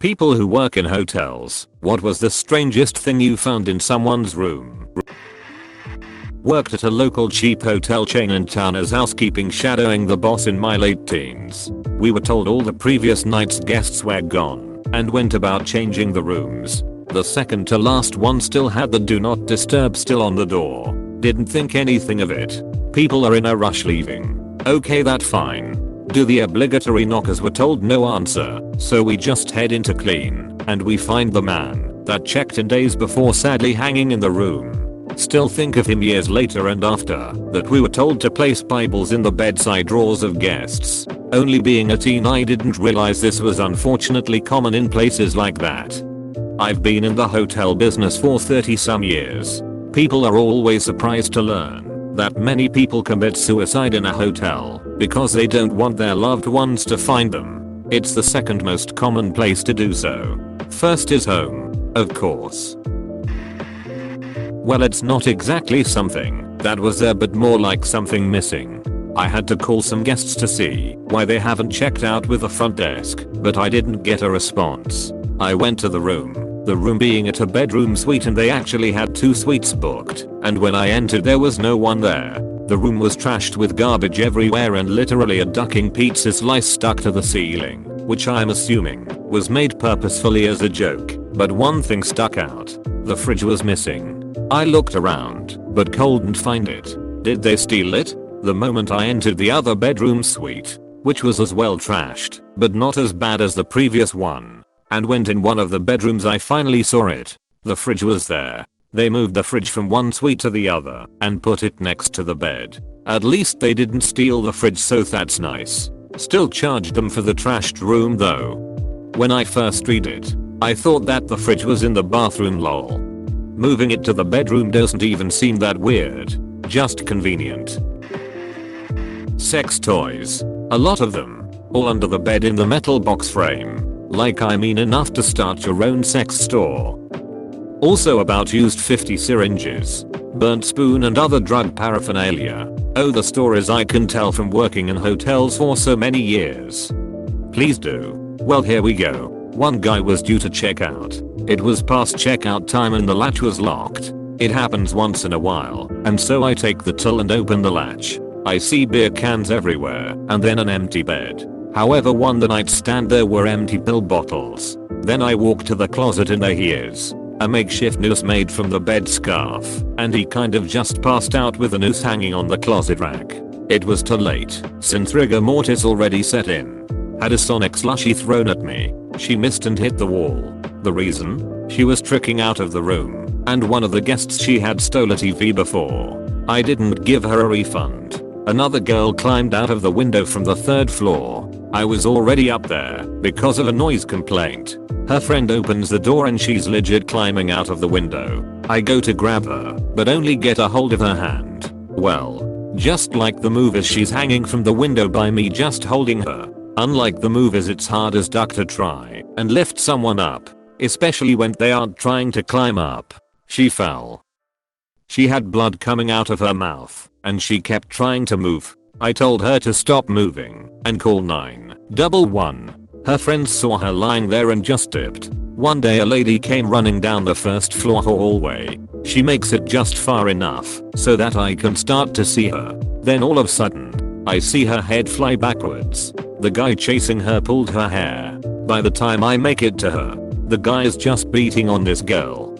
People who work in hotels, what was the strangest thing you found in someone's room? Worked at a local cheap hotel chain in town as housekeeping, shadowing the boss in my late teens. We were told all the previous night's guests were gone and went about changing the rooms. The second to last one still had the do not disturb still on the door. Didn't think anything of it. People are in a rush leaving. Okay, that fine. Do the obligatory knockers, were told no answer, so we just head in to clean, and we find the man that checked in days before sadly hanging in the room. Still think of him years later and after that we were told to place Bibles in the bedside drawers of guests. Only being a teen, I didn't realize this was unfortunately common in places like that. I've been in the hotel business for 30 some years. People are always surprised to learn that many people commit suicide in a hotel because they don't want their loved ones to find them. It's the second most common place to do so. First is home, of course. Well, it's not exactly something that was there, but more like something missing. I had to call some guests to see why they haven't checked out with the front desk, but I didn't get a response. I went to the room being at a bedroom suite, and they actually had 2 suites booked, and when I entered there was no one there. The room was trashed with garbage everywhere and literally a ducking pizza slice stuck to the ceiling, which I'm assuming was made purposefully as a joke. But one thing stuck out. The fridge was missing. I looked around, but couldn't find it. Did they steal it? The moment I entered the other bedroom suite, which was as well trashed, but not as bad as the previous one, and went in one of the bedrooms, I finally saw it. The fridge was there. They moved the fridge from one suite to the other and put it next to the bed. At least they didn't steal the fridge, so that's nice. Still charged them for the trashed room though. When I first read it, I thought that the fridge was in the bathroom, lol. Moving it to the bedroom doesn't even seem that weird. Just convenient. Sex toys. A lot of them. All under the bed in the metal box frame. Like, I mean, enough to start your own sex store. Also about used 50 syringes, burnt spoon and other drug paraphernalia. Oh, the stories I can tell from working in hotels for so many years. Please do. Well, here we go. One guy was due to check out. It was past checkout time and the latch was locked. It happens once in a while, and so I take the tool and open the latch. I see beer cans everywhere and then an empty bed. However, on the nightstand there were empty pill bottles. Then I walk to the closet and there he is. A makeshift noose made from the bed scarf, and he kind of just passed out with the noose hanging on the closet rack. It was too late, since rigor mortis already set in. Had a Sonic slushie thrown at me. She missed and hit the wall. The reason? She was tricking out of the room, and one of the guests, she had stole a TV before. I didn't give her a refund. Another girl climbed out of the window from the 3rd floor. I was already up there because of a noise complaint. Her friend opens the door and she's legit climbing out of the window. I go to grab her, but only get a hold of her hand. Well, just like the movies, she's hanging from the window by me just holding her. Unlike the movies, it's hard as duck to try and lift someone up, especially when they aren't trying to climb up. She fell. She had blood coming out of her mouth, and she kept trying to move. I told her to stop moving and call 911. Her friends saw her lying there and just dipped. One day a lady came running down the 1st floor hallway. She makes it just far enough so that I can start to see her. Then all of a sudden, I see her head fly backwards. The guy chasing her pulled her hair. By the time I make it to her, the guy is just beating on this girl.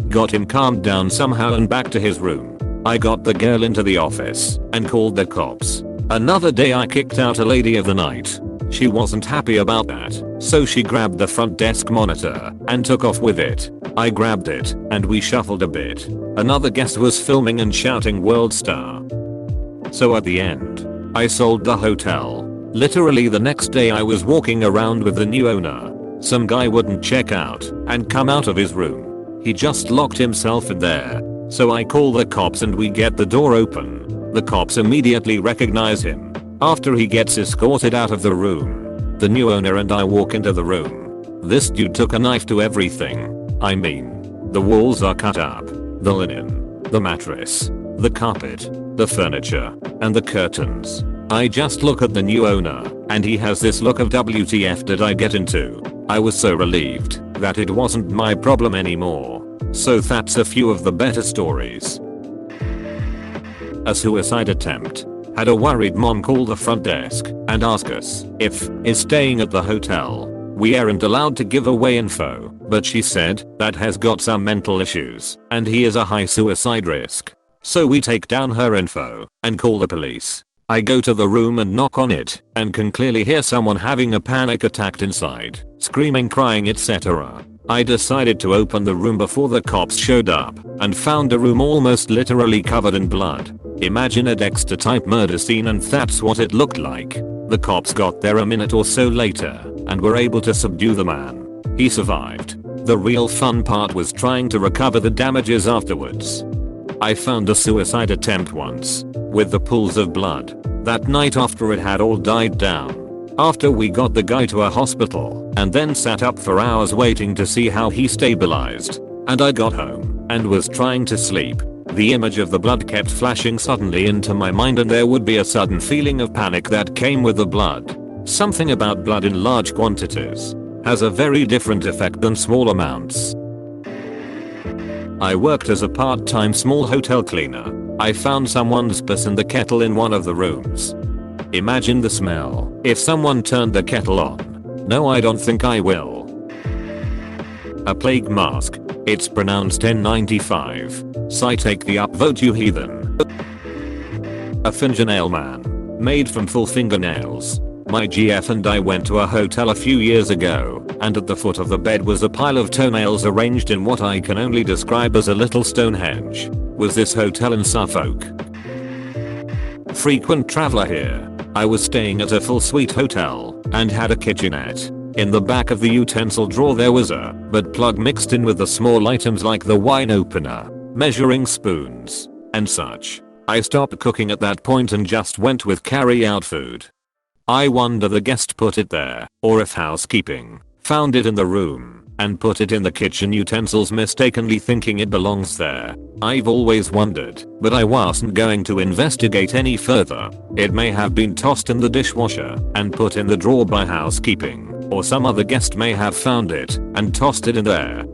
Got him calmed down somehow and back to his room. I got the girl into the office and called the cops. Another day I kicked out a lady of the night. She wasn't happy about that, so she grabbed the front desk monitor and took off with it. I grabbed it and we shuffled a bit. Another guest was filming and shouting "World Star." So at the end, I sold the hotel. Literally the next day I was walking around with the new owner. Some guy wouldn't check out and come out of his room. He just locked himself in there. So I call the cops and we get the door open. The cops immediately recognize him. After he gets escorted out of the room, the new owner and I walk into the room. This dude took a knife to everything. I mean, the walls are cut up, the linen, the mattress, the carpet, the furniture, and the curtains. I just look at the new owner, and he has this look of WTF did I get into? I was so relieved that it wasn't my problem anymore. So that's a few of the better stories. A suicide attempt. Had a worried mom call the front desk and ask us if is staying at the hotel. We aren't allowed to give away info, but she said that has got some mental issues and he is a high suicide risk. So we take down her info and call the police. I go to the room and knock on it and can clearly hear someone having a panic attack inside, screaming, crying, etc. I decided to open the room before the cops showed up and found a room almost literally covered in blood. Imagine a Dexter type murder scene, and that's what it looked like. The cops got there a minute or so later and were able to subdue the man. He survived. The real fun part was trying to recover the damages afterwards. I found a suicide attempt once with the pools of blood that night after it had all died down. After we got the guy to a hospital and then sat up for hours waiting to see how he stabilized, and I got home and was trying to sleep, the image of the blood kept flashing suddenly into my mind, and there would be a sudden feeling of panic that came with the blood. Something about blood in large quantities has a very different effect than small amounts. I worked as a part-time small hotel cleaner. I found someone's piss in the kettle in one of the rooms. Imagine the smell if someone turned the kettle on. No, I don't think I will. A plague mask. It's pronounced N95. So take the upvote, you heathen. A fingernail man. Made from full fingernails. My GF and I went to a hotel a few years ago, and at the foot of the bed was a pile of toenails arranged in what I can only describe as a little Stonehenge. Was this hotel in Suffolk? Frequent traveler here. I was staying at a full suite hotel and had a kitchenette. In the back of the utensil drawer there was a butt plug mixed in with the small items like the wine opener, measuring spoons, and such. I stopped cooking at that point and just went with carry-out food. I wonder the guest put it there, or if housekeeping found it in the room and put it in the kitchen utensils, mistakenly thinking it belongs there. I've always wondered, but I wasn't going to investigate any further. It may have been tossed in the dishwasher and put in the drawer by housekeeping, or some other guest may have found it and tossed it in there.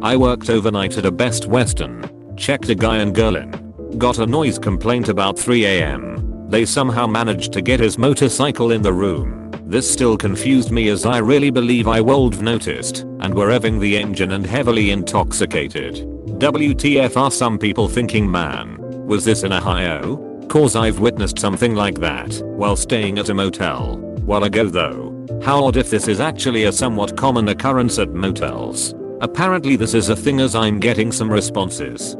I worked overnight at a Best Western, checked a guy and girl in, got a noise complaint about 3 AM. They somehow managed to get his motorcycle in the room. This still confused me, as I really believe I would've noticed and were revving the engine and heavily intoxicated. WTF are some people thinking, man, was this in Ohio? Cause I've witnessed something like that while staying at a motel while ago though. How odd if this is actually a somewhat common occurrence at motels. Apparently this is a thing, as I'm getting some responses.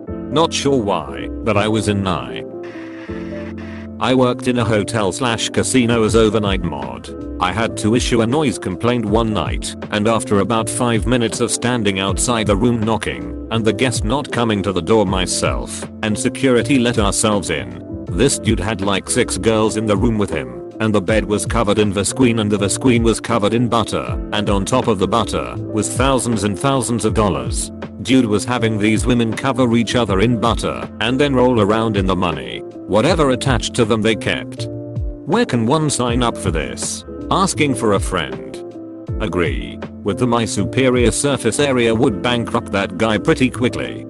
Not sure why, but I was in Nye. I worked in a hotel/casino as overnight mod. I had to issue a noise complaint one night, and after about 5 minutes of standing outside the room knocking, and the guest not coming to the door, myself and security let ourselves in. This dude had like 6 girls in the room with him, and the bed was covered in Visqueen and the Visqueen was covered in butter, and on top of the butter was thousands and thousands of dollars. Dude was having these women cover each other in butter and then roll around in the money. Whatever attached to them they kept. Where can one sign up for this? Asking for a friend. Agree. With the my superior surface area would bankrupt that guy pretty quickly.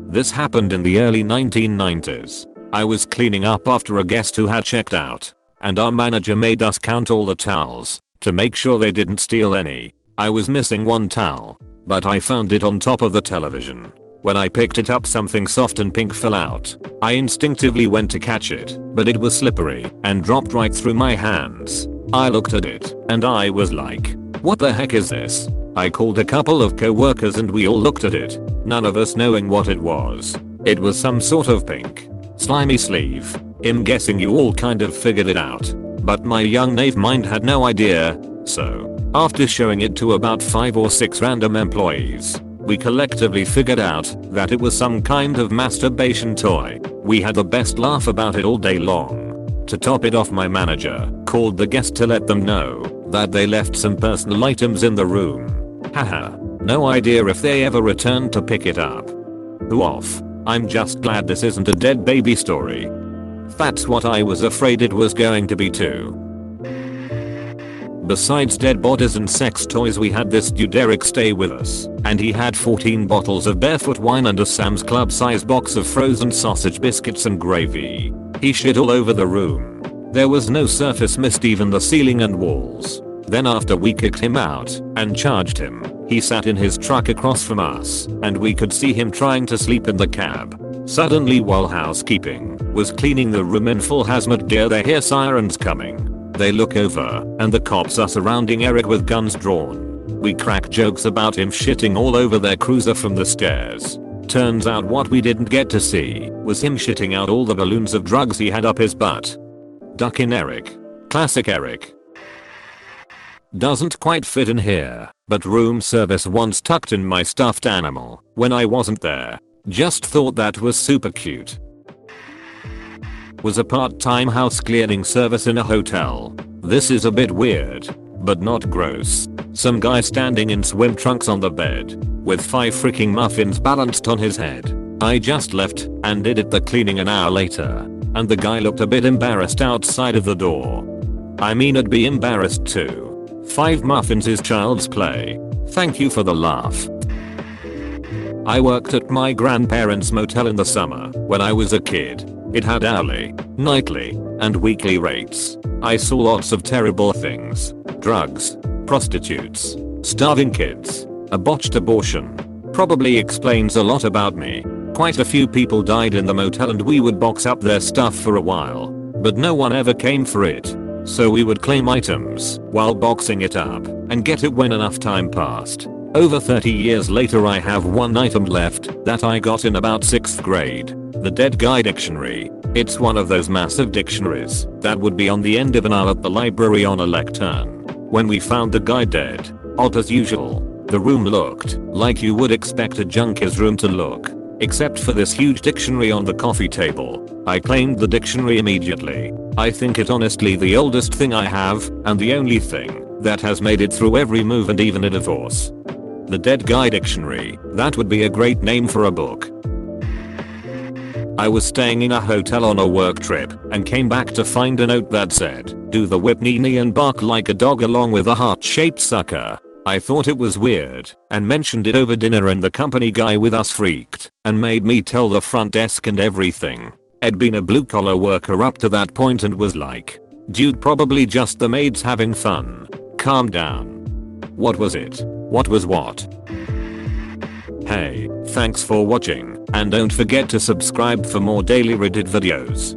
This happened in the early 1990s. I was cleaning up after a guest who had checked out, and our manager made us count all the towels to make sure they didn't steal any. I was missing one towel, but I found it on top of the television. When I picked it up, something soft and pink fell out. I instinctively went to catch it, but it was slippery and dropped right through my hands. I looked at it and I was like, what the heck is this? I called a couple of co-workers and we all looked at it, none of us knowing what it was. It was some sort of pink, slimy sleeve. I'm guessing you all kind of figured it out, but my young naive mind had no idea. So, after showing it to about 5 or 6 random employees, we collectively figured out that it was some kind of masturbation toy. We had the best laugh about it all day long. To top it off, my manager called the guest to let them know that they left some personal items in the room. Haha, no idea if they ever returned to pick it up. Who off? I'm just glad this isn't a dead baby story. That's what I was afraid it was going to be too. Besides dead bodies and sex toys, we had this dude Eric stay with us, and he had 14 bottles of barefoot wine and a Sam's Club size box of frozen sausage biscuits and gravy. He shit all over the room. There was no surface mist, even the ceiling and walls. Then after we kicked him out and charged him, he sat in his truck across from us, and we could see him trying to sleep in the cab. Suddenly, while housekeeping was cleaning the room in full hazmat gear, they hear sirens coming. They look over, and the cops are surrounding Eric with guns drawn. We crack jokes about him shitting all over their cruiser from the stairs. Turns out what we didn't get to see was him shitting out all the balloons of drugs he had up his butt. Duck in Eric. Classic Eric. Doesn't quite fit in here, but room service once tucked in my stuffed animal when I wasn't there. Just thought that was super cute. Was a part-time house cleaning service in a hotel. This is a bit weird, but not gross. Some guy standing in swim trunks on the bed, with 5 freaking muffins balanced on his head. I just left and did the cleaning an hour later, and the guy looked a bit embarrassed outside of the door. I mean, I'd be embarrassed too. 5 muffins is child's play. Thank you for the laugh. I worked at my grandparents' motel in the summer when I was a kid. It had hourly, nightly, and weekly rates. I saw lots of terrible things. Drugs, prostitutes, starving kids, a botched abortion. Probably explains a lot about me. Quite a few people died in the motel, and we would box up their stuff for a while, but no one ever came for it. So we would claim items while boxing it up and get it when enough time passed. Over 30 years later, I have one item left that I got in about 6th grade. The Dead Guy Dictionary. It's one of those massive dictionaries that would be on the end of an aisle at the library on a lectern. When we found the guy dead, odd as usual, the room looked like you would expect a junkie's room to look. Except for this huge dictionary on the coffee table. I claimed the dictionary immediately. I think it honestly the oldest thing I have, and the only thing that has made it through every move and even a divorce. The Dead Guy Dictionary. That would be a great name for a book. I was staying in a hotel on a work trip and came back to find a note that said, "Do the whip knee and bark like a dog," along with a heart-shaped sucker. I thought it was weird and mentioned it over dinner, and the company guy with us freaked and made me tell the front desk and everything. I'd been a blue-collar worker up to that point and was like, "Dude, probably just the maids having fun. Calm down." What was it? What was what? Hey, thanks for watching, and don't forget to subscribe for more daily Reddit videos.